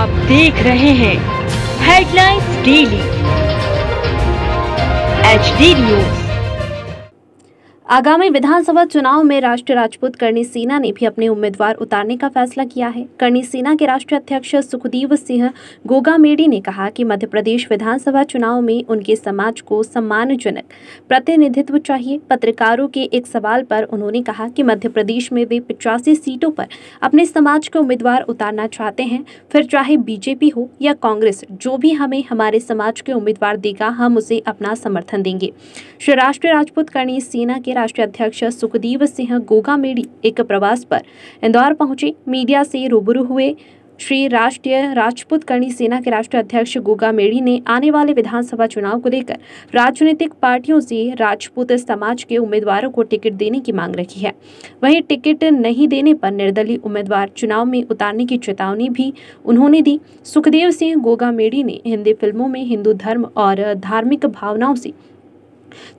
आप देख रहे हैं हेडलाइंस डेली HD न्यूज। आगामी विधानसभा चुनाव में राष्ट्रीय राजपूत करणी सेना ने भी अपने उम्मीदवार उतारने का फैसला किया है। करणी सेना के राष्ट्रीय अध्यक्ष सुखदेव सिंह गोगामेडी ने कहा कि मध्य प्रदेश विधानसभा चुनाव में उनके समाज को सम्मानजनक प्रतिनिधित्व चाहिए। पत्रकारों के एक सवाल पर उन्होंने कहा कि मध्य प्रदेश में वे 85 सीटों पर अपने समाज के उम्मीदवार उतारना चाहते हैं, फिर चाहे बीजेपी हो या कांग्रेस, जो भी हमें हमारे समाज के उम्मीदवार देगा, हम उसे अपना समर्थन देंगे। श्री राष्ट्रीय राजपूत करणी सेना के राष्ट्रीय अध्यक्ष सुखदेव सिंह गोगामेडी एक प्रवास पर इंदौर पहुंचे। मीडिया से रूबरू हुए श्री राष्ट्रीय राजपूत करणी सेना के राष्ट्रीय अध्यक्ष गोगामेडी ने आने वाले विधानसभा चुनाव को लेकर राजनीतिक पार्टियों से राजपूत समाज के उम्मीदवारों को टिकट देने की मांग रखी है। वहीं टिकट नहीं देने पर निर्दलीय उम्मीदवार चुनाव में उतारने की चेतावनी भी उन्होंने दी। सुखदेव सिंह गोगामेडी ने हिंदी फिल्मों में हिंदू धर्म और धार्मिक भावनाओं से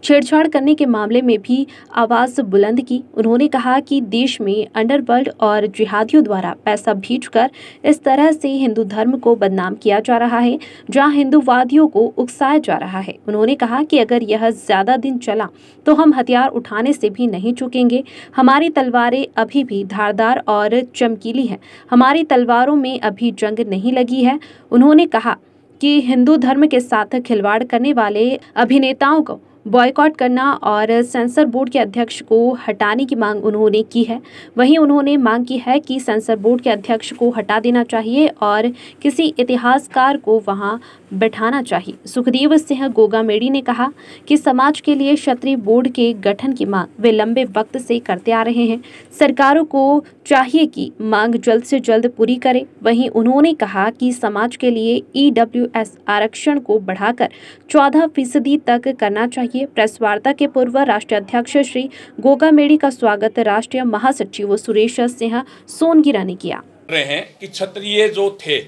छेड़छाड़ करने के मामले में भी आवाज बुलंद की। उन्होंने कहा कि देश में अंडरवर्ल्ड और जिहादियों द्वारा पैसा भेजकर इस तरह से हिंदू धर्म को बदनाम किया जा रहा है, जहां हिंदूवादियों को उकसाया जा रहा है। उन्होंने कहा कि अगर यह ज्यादा दिन चला तो हम हथियार उठाने से भी नहीं चूकेंगे। हमारी तलवारें अभी भी धारदार और चमकीली हैं, हमारी तलवारों में अभी जंग नहीं लगी है। उन्होंने कहा कि हिंदू धर्म के साथ खिलवाड़ करने वाले अभिनेताओं को बॉयकॉट करना और सेंसर बोर्ड के अध्यक्ष को हटाने की मांग उन्होंने की है। वहीं उन्होंने मांग की है कि सेंसर बोर्ड के अध्यक्ष को हटा देना चाहिए और किसी इतिहासकार को वहां बैठाना चाहिए। सुखदेव सिंह गोगामेडी ने कहा कि समाज के लिए क्षत्रिय बोर्ड के गठन की मांग वे लंबे वक्त से करते आ रहे हैं। सरकारों को चाहिए कि मांग जल्द से जल्द पूरी करे। वहीं उन्होंने कहा कि समाज के लिए EWS आरक्षण को बढ़ाकर 14% तक करना चाहिए। प्रेस वार्ता के पूर्व राष्ट्रीय अध्यक्ष श्री गोगामेडी का स्वागत राष्ट्रीय महासचिव सुरेश सिंह सोनगिरा ने किया। रहे हैं कि क्षत्रिय जो थे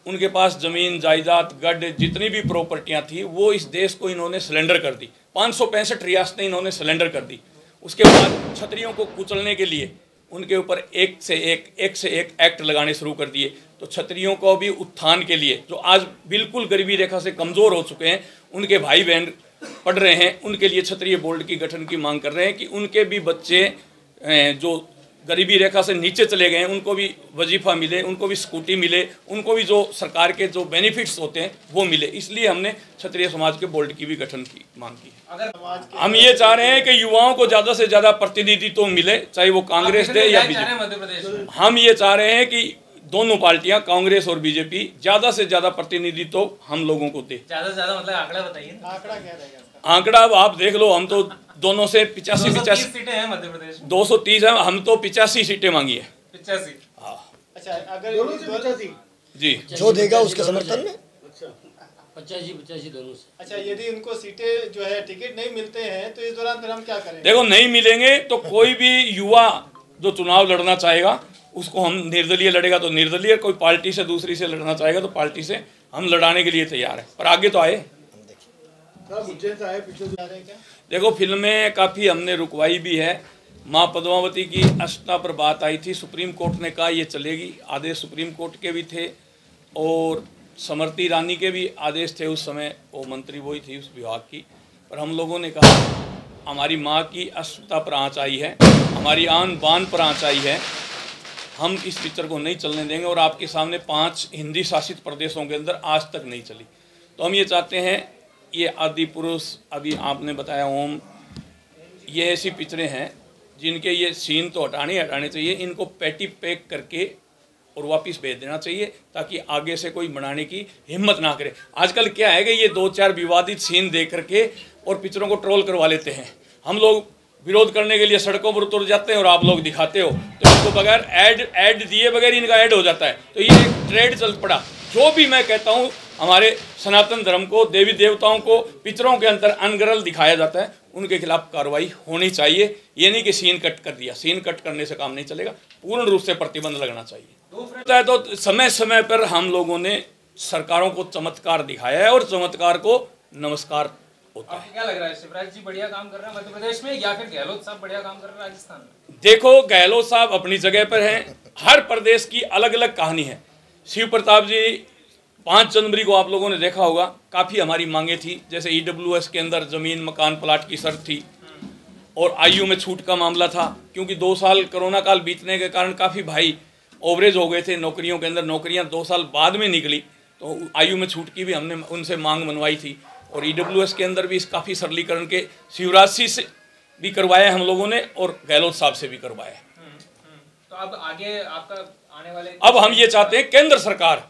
उनके पास जमीन जायदाद गढ़ जितनी भी प्रॉपर्टियां थी वो इस देश को इन्होंने सिलेंडर कर दी। 565 रियासतें इन्होंने सिलेंडर कर दी। उसके बाद क्षत्रियों को कुचलने के लिए उनके ऊपर एक से एक एक्ट लगाने शुरू कर दिए। तो क्षत्रियों को भी उत्थान के लिए जो आज बिल्कुल गरीबी रेखा से कमज़ोर हो चुके हैं, उनके भाई बहन पढ़ रहे हैं, उनके लिए क्षत्रिय बोर्ड की गठन की मांग कर रहे हैं कि उनके भी बच्चे जो गरीबी रेखा से नीचे चले गए हैं उनको भी वजीफा मिले, उनको भी स्कूटी मिले, उनको भी जो सरकार के जो बेनिफिट्स होते हैं वो मिले। इसलिए हमने क्षत्रिय समाज के बोर्ड की भी गठन की मांग की है। हम ये चाह रहे हैं कि युवाओं को ज़्यादा से ज़्यादा प्रतिनिधित्व मिले, चाहे वो कांग्रेस दे या बीजेपी। हम ये चाह रहे हैं कि दोनों पार्टियां कांग्रेस और बीजेपी ज़्यादा से ज़्यादा प्रतिनिधित्व हम लोगों को दे। ज़्यादा से ज़्यादा मतलब आंकड़ा बताइए। आंकड़ा क्या रहेगा? आंकड़ा आप देख लो, हम तो दोनों से 85 सीटें हैं मध्य प्रदेश में। 230 है, हम तो 85 सीटें मांगी है। 85। हाँ। अच्छा, अगर 85 जी जो देगा उसके समर्थन में 85 दोनों से। अच्छा, यदि उनको सीटें जो है टिकट नहीं मिलते हैं तो इस दौरान फिर हम क्या करेंगे? देखो, नहीं मिलेंगे तो कोई भी युवा जो चुनाव लड़ना चाहेगा उसको हम निर्दलीय लड़ेगा तो निर्दलीय, कोई पार्टी से दूसरी से लड़ना चाहेगा तो पार्टी से हम लड़ाने के लिए तैयार है। पर आगे तो आए। देखो, फिल्में काफ़ी हमने रुकवाई भी है। माँ पद्मावती की अस्था पर बात आई थी, सुप्रीम कोर्ट ने कहा ये चलेगी। आदेश सुप्रीम कोर्ट के भी थे और स्मृति ईरानी के भी आदेश थे। उस समय वो मंत्री वही थी उस विभाग की। पर हम लोगों ने कहा हमारी माँ की अस्था पर आँच आई है, हमारी आन बान पर आँच आई है, हम इस पिक्चर को नहीं चलने देंगे। और आपके सामने 5 हिंदी शासित प्रदेशों के अंदर आज तक नहीं चली। तो हम ये चाहते हैं, ये आदि पुरुष, अभी आपने बताया ओम, ये ऐसी पिक्चरें हैं जिनके ये सीन तो हटाने चाहिए। इनको पैटी पैक करके और वापस भेज देना चाहिए ताकि आगे से कोई बनाने की हिम्मत ना करे। आजकल क्या है कि ये 2-4 विवादित सीन देख करके और पिक्चरों को ट्रोल करवा लेते हैं। हम लोग विरोध करने के लिए सड़कों पर उतर जाते हैं और आप लोग दिखाते हो, तो इनको बगैर ऐड दिए बगैर इनका ऐड हो जाता है। तो ये एक ट्रेड चल पड़ा। जो भी मैं कहता हूँ, हमारे सनातन धर्म को, देवी देवताओं को पिक्चरों के अंदर अनगरल दिखाया जाता है, उनके खिलाफ कार्रवाई होनी चाहिए। ये नहीं कि सीन कट कर दिया, सीन कट करने से काम नहीं चलेगा, पूर्ण रूप से प्रतिबंध लगना चाहिए। तो समय समय पर हम लोगों ने सरकारों को चमत्कार दिखाया है और चमत्कार को नमस्कार होता है। क्या लग रहा है, शिवराज जी बढ़िया काम कर रहे हैं मध्य प्रदेश में या फिर गहलोत साहब बढ़िया काम कर रहे हैं राजस्थान में? देखो, गहलोत साहब अपनी जगह पर हैं। हर प्रदेश की अलग अलग कहानी है। शिव प्रताप जी 5 जनवरी को आप लोगों ने देखा होगा, काफ़ी हमारी मांगे थी, जैसे EWS के अंदर ज़मीन मकान प्लाट की शर्त थी और आयु में छूट का मामला था, क्योंकि 2 साल कोरोना काल बीतने के कारण काफ़ी भाई ओवरेज हो गए थे नौकरियों के अंदर, नौकरियां 2 साल बाद में निकली, तो आयु में छूट की भी हमने उनसे मांग मनवाई थी। और EWS के अंदर भी इस काफ़ी सरलीकरण के शिवराज सिंह से भी करवाया हम लोगों ने और गहलोत साहब से भी करवाया। तो अब आगे आपका आने वाले, अब हम ये चाहते हैं केंद्र सरकार,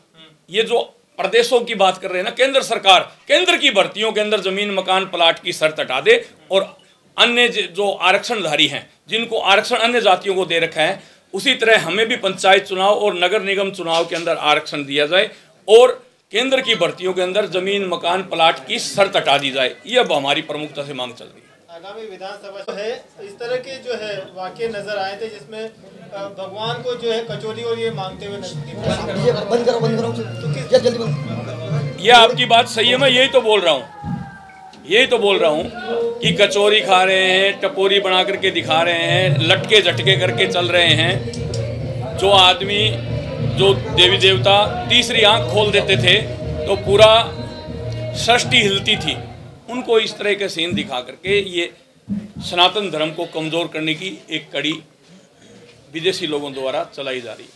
ये जो प्रदेशों की बात कर रहे हैं ना, केंद्र सरकार केंद्र की भर्तियों के अंदर जमीन मकान प्लाट की शर्त हटा दे और अन्य जो आरक्षणधारी हैं, जिनको आरक्षण अन्य जातियों को दे रखा है, उसी तरह हमें भी पंचायत चुनाव और नगर निगम चुनाव के अंदर आरक्षण दिया जाए और केंद्र की भर्तियों के अंदर जमीन मकान प्लाट की शर्त हटा दी जाए। ये अब हमारी प्रमुखता से मांग चल रही है। आगामी विधानसभा जो है इस तरह के जो है वाकये नजर आए थे जिसमें भगवान को जो है कचौरी और ये मांगते हुए बंद करो जल्दी बंद। ये आपकी बात सही है, मैं यही तो बोल रहा हूँ कि कचौरी खा रहे हैं, टपोरी बना करके दिखा रहे हैं, लटके झटके करके चल रहे हैं। जो आदमी, जो देवी देवता तीसरी आंख खोल देते थे तो पूरा सृष्टि हिलती थी, उनको इस तरह के सीन दिखा करके ये सनातन धर्म को कमज़ोर करने की एक कड़ी विदेशी लोगों द्वारा चलाई जा रही है।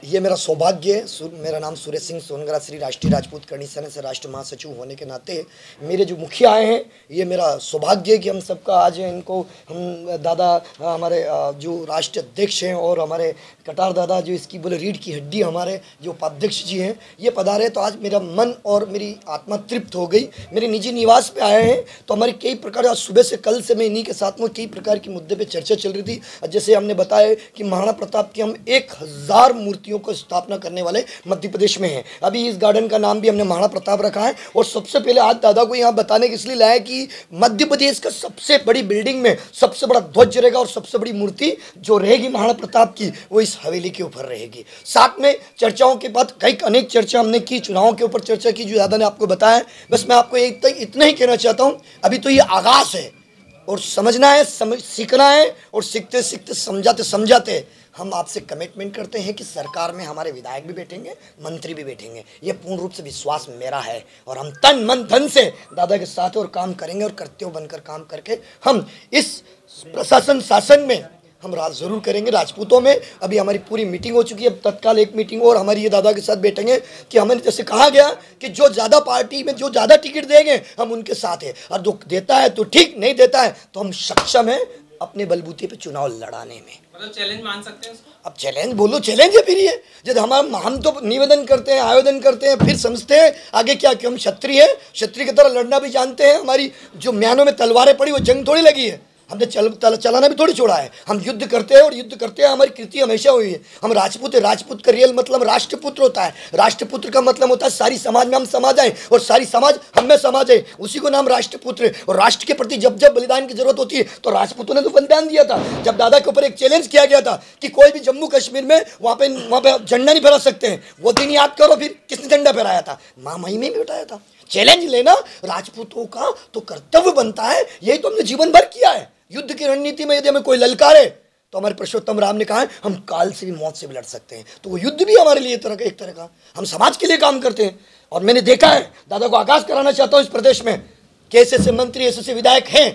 ये मेरा सौभाग्य है। मेरा नाम सुरेश सिंह सोनगरा, श्री राष्ट्रीय राजपूत करणी सेना से राष्ट्र महासचिव होने के नाते मेरे जो मुखिया आए हैं, ये मेरा सौभाग्य है कि हम सबका आज इनको, हम दादा हमारे जो राष्ट्रीय अध्यक्ष हैं और हमारे कटार दादा जो इसकी बोले रीढ़ की हड्डी हमारे जो उपाध्यक्ष जी हैं, ये पधारे, तो आज मेरा मन और मेरी आत्मा तृप्त हो गई। मेरे निजी निवास पे आए हैं तो हमारी कई प्रकार, आज सुबह से कल से मैं इन्हीं के साथ में कई प्रकार की मुद्दे पे चर्चा चल रही थी। जैसे हमने बताया कि महाराणा प्रताप की हम 1000 मूर्तियों को स्थापना करने वाले मध्य प्रदेश में हैं। अभी इस गार्डन का नाम भी हमने महाराणा प्रताप रखा है। और सबसे पहले आज दादा को यहाँ बताने के इसलिए लाया कि मध्य प्रदेश का सबसे बड़ी बिल्डिंग में सबसे बड़ा ध्वज रहेगा और सबसे बड़ी मूर्ति जो रहेगी महाराणा प्रताप की, वो इस हवेली के ऊपर रहेगी। साथ में चर्चाओं के बाद कई अनेक चर्चा हमने की, चुनावों के ऊपर चर्चा की जो दादा ने आपको बताया। बस मैं आपको इतना ही कहना चाहता हूँ, अभी तो ये आगाज है और समझना है, सीखना है और सीखते सीखते समझाते हम आपसे कमिटमेंट करते हैं कि सरकार में हमारे विधायक भी बैठेंगे, मंत्री भी बैठेंगे। ये पूर्ण रूप से विश्वास मेरा है और हम तन मन धन से दादा के साथ और काम करेंगे और कर्तव्य बनकर काम करके हम इस प्रशासन शासन में हम राज जरूर करेंगे। राजपूतों में अभी हमारी पूरी मीटिंग हो चुकी है, अब तत्काल एक मीटिंग और हमारी ये दादा के साथ बैठेंगे कि हमें जैसे कहा गया कि जो ज़्यादा पार्टी में जो ज़्यादा टिकट देंगे हम उनके साथ हैं, और जो देता है तो ठीक, नहीं देता है तो हम सक्षम हैं अपने बलबूते पे चुनाव लड़ाने में। मतलब चैलेंज मान सकते हैं उसको? अब चैलेंज बोलो, चैलेंज है फिर ये। जब हम तो निवेदन करते हैं, आवेदन करते हैं, फिर समझते हैं आगे क्या कि हम क्षत्रिय हैं, क्षत्रिय की तरह लड़ना भी जानते हैं। हमारी जो म्यानों में तलवारें पड़ी वो जंग थोड़ी लगी है, हमने चलाना भी थोड़ी छोड़ा है। हम युद्ध करते हैं और युद्ध करते हैं, हमारी कृति हमेशा हुई है। हम राजपूत है, राजपूत का रियल मतलब राष्ट्रपुत्र होता है। राष्ट्रपुत्र का मतलब होता है सारी समाज में हम समा जाए और सारी समाज हम में समा जाए, उसी को नाम राष्ट्रपुत्र है। और राष्ट्र के प्रति जब जब बलिदान की जरूरत होती है तो राजपूतों ने तो बलिदान दिया था। जब दादा के ऊपर एक चैलेंज किया गया था कि कोई भी जम्मू कश्मीर में वहाँ पे झंडा नहीं फहरा सकते हैं, वो दिन याद करो फिर किसने झंडा फहराया था, माँ मई में भी उठाया था। चैलेंज लेना राजपूतों का तो कर्तव्य बनता है, यही तो हमने जीवन भर किया है। युद्ध की रणनीति में यदि हमें कोई ललकारे तो हमारे पुरुषोत्तम राम ने कहा है हम काल से भी, मौत से भी लड़ सकते हैं। तो वो युद्ध भी हमारे लिए एक तरह का हम समाज के लिए काम करते हैं। और मैंने देखा है, दादा को आगाज कराना चाहता हूँ इस प्रदेश में कि ऐसे मंत्री, ऐसे विधायक हैं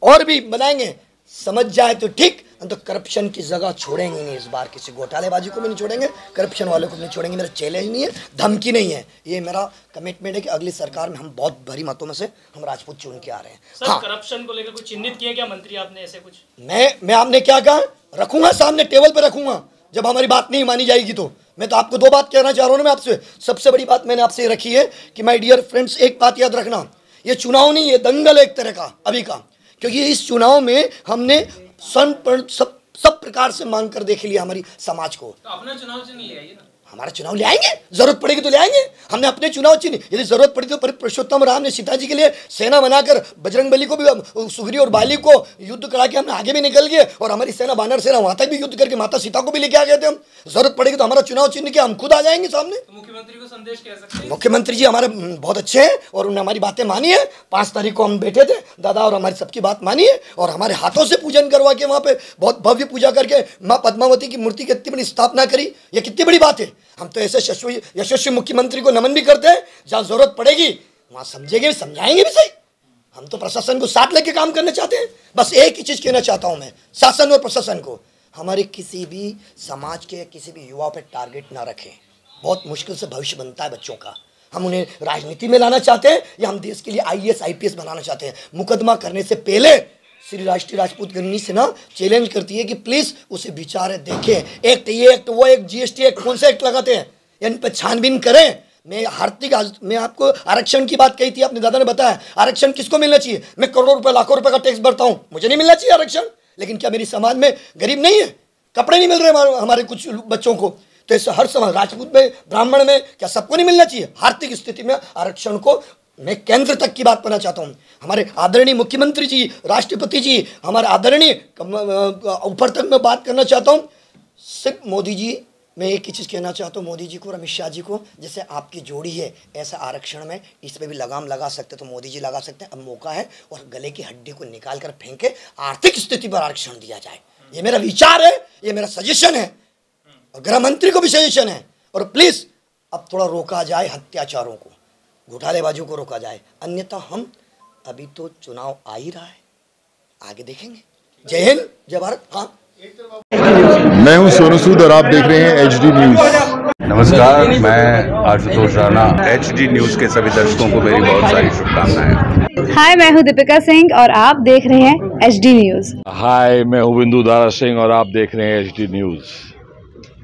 और भी बनाएंगे। समझ जाए तो ठीक, तो करप्शन की जगह छोड़ेंगे नहीं। इस बार किसी घोटालेबाजी को भी नहीं छोड़ेंगे, करप्शन वालों को भी नहीं छोड़ेंगे। मेरा चैलेंज नहीं है, धमकी नहीं है, ये मेरा कमिटमेंट है कि अगली सरकार में हम बहुत भारी मतों में से हम राजपूत चुन के आ रहे हैं। सर, हाँ, करप्शन को लेकर कुछ चिन्हित किया क्या मंत्री आपने ऐसे कुछ? मैं आपने क्या कहा, रखूंगा सामने टेबल पे रखूंगा। जब हमारी बात नहीं मानी जाएगी तो मैं तो आपको 2 बात कहना चाह रहा हूँ मैं आपसे। सबसे बड़ी बात मैंने आपसे रखी है कि माय डियर फ्रेंड्स, एक बात याद रखना, ये चुनाव नहीं, ये दंगल एक तरह का अभी का। क्योंकि इस चुनाव में हमने सब प्रकार से मांग कर देख लिया हमारी समाज को। तो अपना चुनाव चिन्ह ले आइए ना। हमारा चुनाव ले आएंगे, जरूरत पड़ेगी तो ले आएंगे। हमने अपने चुनाव चिन्ह, यदि जरूरत पड़ी तो पुरुषोत्तम राम ने सीता जी के लिए सेना बनाकर बजरंग बली को भी, सुग्रीव और बाली को युद्ध करा के हमने आगे भी निकल गए और हमारी सेना वानर सेना वहां तक भी युद्ध करके माता सीता को भी लेके आ गए थे हम। जरूरत पड़ेगी तो हमारा चुनाव चिन्ह क्या, हम खुद आ जाएंगे सामने। तो मुख्यमंत्री को संदेश कह सकते हैं? मुख्यमंत्री जी हमारे बहुत अच्छे हैं और उन्होंने हमारी बातें मानी है। 5 तारीख को हम बैठे थे दादा और हमारी सबकी बात मानी है और हमारे हाथों से पूजन करवा के वहाँ पे बहुत भव्य पूजा करके माँ पद्मावती की मूर्ति की इतनी बड़ी स्थापना करी। ये कितनी बड़ी बात है। हम तो ऐसे यशस्वी मुख्यमंत्री को नमन भी करते हैं, जहाँ जरूरत पड़ेगी वहाँ समझेंगे, समझाएंगे भी सही। हम तो प्रशासन को साथ लेके काम करना चाहते हैं। बस एक ही चीज़ कहना चाहता हूँ मैं शासन और प्रशासन को, हमारे किसी भी समाज के किसी भी युवा पे टारगेट ना रखें। बहुत मुश्किल से भविष्य बनता है बच्चों का। हम उन्हें राजनीति में लाना चाहते हैं या हम देश के लिए IAS IPS बनाना चाहते हैं। मुकदमा करने से पहले श्री राष्ट्रीय राजपूत करनी से ना चैलेंज करती है कि प्लीज़ उसे विचारे देखें। एक्ट ये एक्ट वो एक GST एक्ट कौन सा एक्ट लगाते हैं या इन पर छानबीन करें। मैं आपको आरक्षण की बात कही थी, अपने दादा ने बताया आरक्षण किसको मिलना चाहिए। मैं करोड़ों रुपए लाखों रुपए का टैक्स भरता हूँ, मुझे नहीं मिलना चाहिए आरक्षण। लेकिन क्या मेरी समाज में गरीब नहीं है, कपड़े नहीं मिल रहे हमारे कुछ बच्चों को? तो ऐसे हर समाज, राजपूत में, ब्राह्मण में, क्या सबको नहीं मिलना चाहिए? आर्थिक स्थिति में आरक्षण को मैं केंद्र तक की बात करना चाहता हूँ। हमारे आदरणीय मुख्यमंत्री जी, राष्ट्रपति जी, हमारे आदरणीय ऊपर तक मैं बात करना चाहता हूँ। सिर्फ मोदी जी, मैं एक ही चीज़ कहना चाहता हूँ मोदी जी को और अमित शाह जी को, जैसे आपकी जोड़ी है ऐसा आरक्षण में इस पर भी लगाम लगा सकते तो मोदी जी लगा सकते हैं। अब मौका है और गले की हड्डी को निकाल कर फेंके आर्थिक स्थिति पर आरक्षण दिया जाए। ये मेरा विचार है, ये मेरा सजेशन है और गृह मंत्री को भी सजेशन है। और प्लीज़ अब थोड़ा रोका जाए अत्याचारों को, घोटालेबाजों को रोका जाए, अन्यथा हम अभी तो चुनाव आ ही रहा है, आगे देखेंगे। जय हिंद, जय भारत। हाँ, मैं हूं सोनू सूद और आप देख रहे हैं HD न्यूज। नमस्कार, मैं आशुतोष राणा। HD न्यूज के सभी दर्शकों को मेरी बहुत सारी शुभकामनाएं। हाय, मैं हूँ दीपिका सिंह और आप देख रहे हैं HD न्यूज। हाय, मैं हूं बिंदु दारा सिंह और आप देख रहे हैं HD न्यूज।